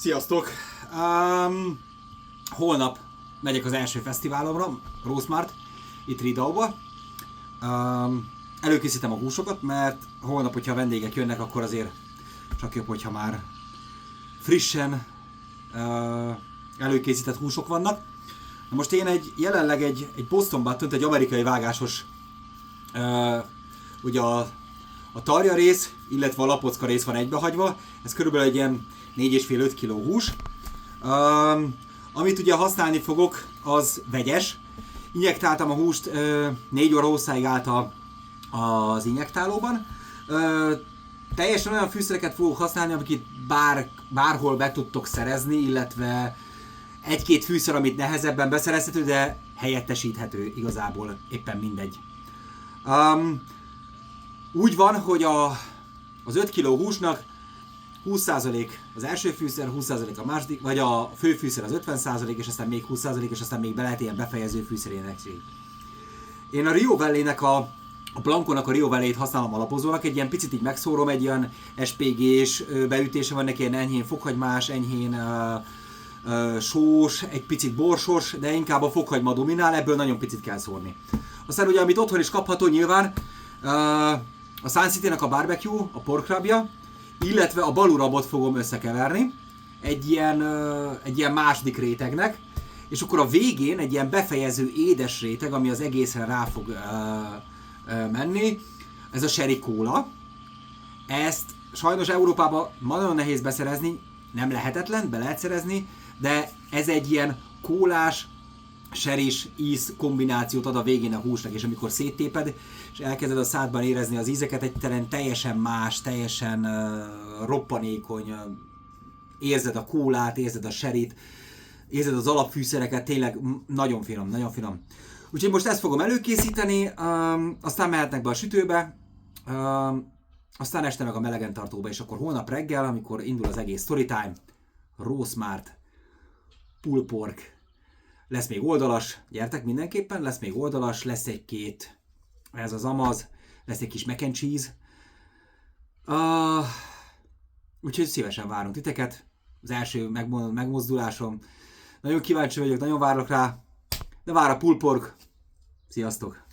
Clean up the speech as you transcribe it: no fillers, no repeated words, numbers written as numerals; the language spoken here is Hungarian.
Sziasztok! Holnap megyek az első fesztiválomra, Rosemart, itt Ridauba. Előkészítem a húsokat, mert holnap, hogyha a vendégek jönnek, akkor azért csak jobb, hogyha már frissen előkészített húsok vannak. Na most én jelenleg egy Boston Buttont, egy amerikai vágásos, ugye a tarja rész, illetve a lapocka rész van egybehagyva. Ez körülbelül egy ilyen 4,5-5 kg hús. Amit ugye használni fogok, az vegyes. Injektáltam a húst, 4 óra hosszáig állt az injektálóban. Teljesen olyan fűszereket fogok használni, amiket bárhol be tudtok szerezni, illetve egy-két fűszer, amit nehezebben beszerezhető, de helyettesíthető, igazából éppen mindegy. Úgy van, hogy az 5 kg húsnak 20% az első fűszer, 20% a második, vagy a fő fűszer az 50%, és aztán még 20%, és aztán még be lehet ilyen befejező fűszerénekség. Én a Rio Valley-nek a Blanco-nak a Rio Valley-t használom alapozónak, egy ilyen picit így megszórom, egy ilyen SPG-s beütése van neki, ilyen enyhén fokhagymás, enyhén sós, egy picit borsos, de inkább a fokhagyma dominál, ebből nagyon picit kell szórni. Aztán ugye, amit otthon is kapható nyilván, a Sun City-nek a barbecue, a pork rubja, illetve a balurabot fogom összekeverni egy ilyen második rétegnek, és akkor a végén egy ilyen befejező édes réteg, ami az egészre rá fog menni, ez a sherry cola. Ezt sajnos Európában nagyon nehéz beszerezni, nem lehetetlen, be lehet szerezni, de ez egy ilyen kólás, serés íz kombinációt ad a végén a húsnak, és amikor széttéped, és elkezded a szádban érezni az ízeket, egyszerűen teljesen más, teljesen roppanékony, érzed a kólát, érzed a serit, érzed az alapfűszereket, tényleg nagyon finom, nagyon finom. Úgyhogy most ezt fogom előkészíteni, aztán mehetnek be a sütőbe, aztán este meg a melegen tartóba, és akkor holnap reggel, amikor indul az egész storytime, Rosemart, pulled pork, lesz még oldalas, gyertek mindenképpen, lesz még oldalas, lesz egy-két, ez az amaz, lesz egy kis mac and cheese. Úgyhogy szívesen várunk titeket, az első megmozdulásom. Nagyon kíváncsi vagyok, nagyon várok rá, de vár a pulled pork. Sziasztok!